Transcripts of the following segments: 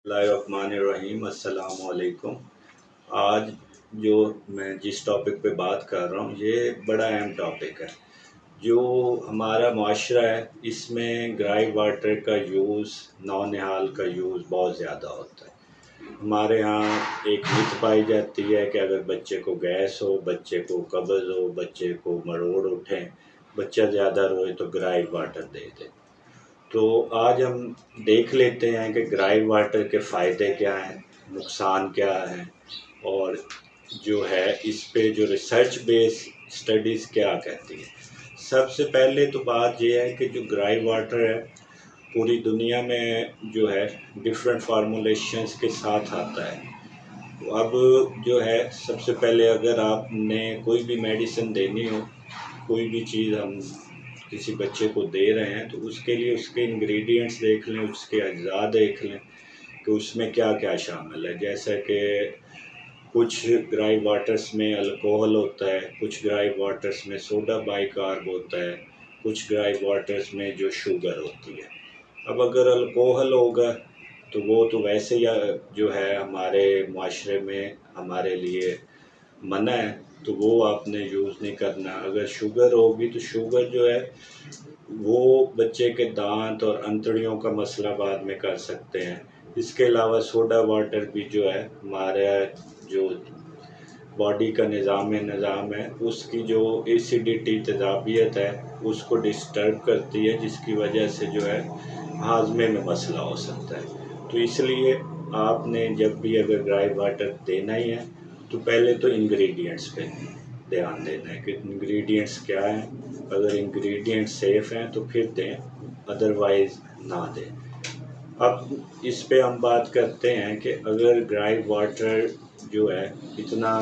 اللہ الرحمن الرحیم، السلام علیکم۔ آج جو میں جس ٹاپک پہ بات کر رہا ہوں یہ بڑا اہم ٹاپک ہے۔ جو ہمارا معاشرہ ہے اس میں گرائی واٹر کا یوز، نونہال کا یوز بہت زیادہ ہوتا ہے۔ ہمارے ہاں ایک مت پائی جاتی ہے کہ اگر بچے کو گیس ہو، بچے کو قبض ہو، بچے کو مروڑ اٹھیں، بچہ زیادہ روئے تو گرائی واٹر دے دیں۔ تو آج ہم دیکھ لیتے ہیں کہ گرائی واٹر کے فائدے کیا ہیں، نقصان کیا ہیں، اور جو ہے اس پہ جو ریسرچ بیس اسٹڈیز کیا کہتی ہے۔ سب سے پہلے تو بات یہ ہے کہ جو گرائی واٹر ہے پوری دنیا میں جو ہے ڈفرینٹ فارمولیشنز کے ساتھ آتا ہے۔ اب جو ہے سب سے پہلے اگر آپ نے کوئی بھی میڈیسن دینی ہو، کوئی بھی چیز ہم کسی بچے کو دے رہے ہیں تو اس کے لیے اس کے انگریڈینٹس دیکھ لیں، اس کے اجزاء دیکھ لیں کہ اس میں کیا کیا شامل ہے۔ جیسا کہ کچھ گرائی واٹرز میں الکوہل ہوتا ہے، کچھ گرائی واٹرز میں سوڈا بائی کارب ہوتا ہے، کچھ گرائی واٹرز میں جو شوگر ہوتی ہے۔ اب اگر الکوہل ہوگا تو وہ تو ویسے ہی جو ہے ہمارے معاشرے میں ہمارے لیے منع ہے، تو وہ آپ نے یوز نہیں کرنا۔ اگر شوگر ہوگی تو شوگر جو ہے وہ بچے کے دانت اور انتڑیوں کا مسئلہ بعد میں کر سکتے ہیں۔ اس کے علاوہ سوڈا واٹر بھی جو ہے ہمارا جو باڈی کا نظام ہے اس کی جو ایسیڈیٹی تیزابیت ہے اس کو ڈسٹرب کرتی ہے، جس کی وجہ سے جو ہے ہاضمے میں مسئلہ ہو سکتا ہے۔ تو اس لیے آپ نے جب بھی اگر گرائی واٹر دینا ہی ہے تو پہلے تو انگریڈینٹس پہ دھیان دینا ہے کہ انگریڈینٹس کیا ہیں۔ اگر انگریڈینٹس سیف ہیں تو پھر دیں، ادروائز نہ دیں۔ اب اس پہ ہم بات کرتے ہیں کہ اگر گرائی واٹر جو ہے اتنا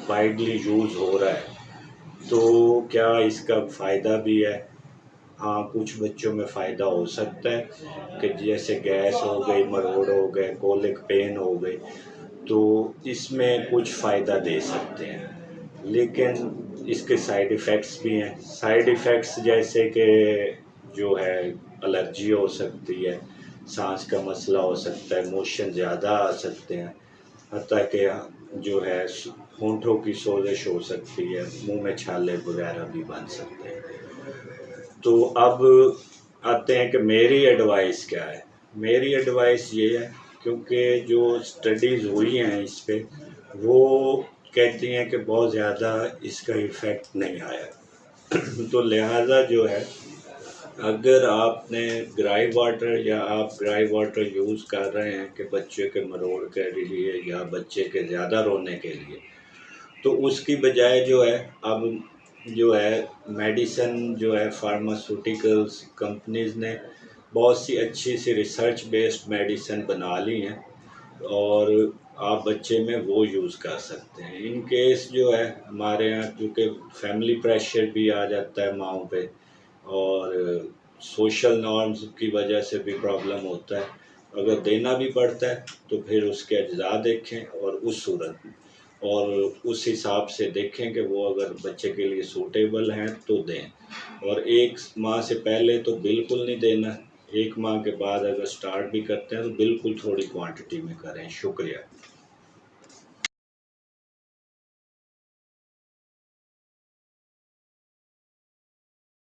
وائڈلی یوز ہو رہا ہے تو کیا اس کا فائدہ بھی ہے؟ ہاں، کچھ بچوں میں فائدہ ہو سکتا ہے کہ جیسے گیس ہو گئی، مروڑ ہو گئے، کولک پین ہو گئی، تو اس میں کچھ فائدہ دے سکتے ہیں، لیکن اس کے سائیڈ ایفیکٹس بھی ہیں۔ سائیڈ ایفیکٹس جیسے کہ جو ہے الرجی ہو سکتی ہے، سانس کا مسئلہ ہو سکتا ہے، موشن زیادہ آ سکتے ہیں، حتیٰ کہ جو ہے ہونٹوں کی سوزش ہو سکتی ہے، منہ میں چھالے وغیرہ بھی بن سکتے ہیں۔ تو اب آتے ہیں کہ میری ایڈوائس کیا ہے۔ میری ایڈوائس یہ ہے، کیونکہ جو اسٹڈیز ہوئی ہیں اس پہ وہ کہتی ہیں کہ بہت زیادہ اس کا ایفیکٹ نہیں آیا، تو لہٰذا جو ہے اگر آپ نے گرائی واٹر یا آپ گرائی واٹر یوز کر رہے ہیں کہ بچے کے مروڑ کے لیے یا بچے کے زیادہ رونے کے لیے، تو اس کی بجائے جو ہے اب جو ہے میڈیسن جو ہے فارماسیوٹیکلز کمپنیز نے بہت سی اچھی سی ریسرچ بیسڈ میڈیسن بنا لی ہیں اور آپ بچے میں وہ یوز کر سکتے ہیں۔ ان کیس جو ہے ہمارے یہاں کیونکہ فیملی پریشر بھی آ جاتا ہے ماؤں پہ اور سوشل نارمز کی وجہ سے بھی پرابلم ہوتا ہے، اگر دینا بھی پڑتا ہے تو پھر اس کے اجزاء دیکھیں اور اس صورت میں اور اس حساب سے دیکھیں کہ وہ اگر بچے کے لیے سوٹیبل ہیں تو دیں، اور 1 ماہ سے پہلے تو بالکل نہیں دینا۔ 1 ماہ کے بعد اگر سٹارٹ بھی کرتے ہیں تو بالکل تھوڑی کوانٹٹی میں کریں۔ شکریہ۔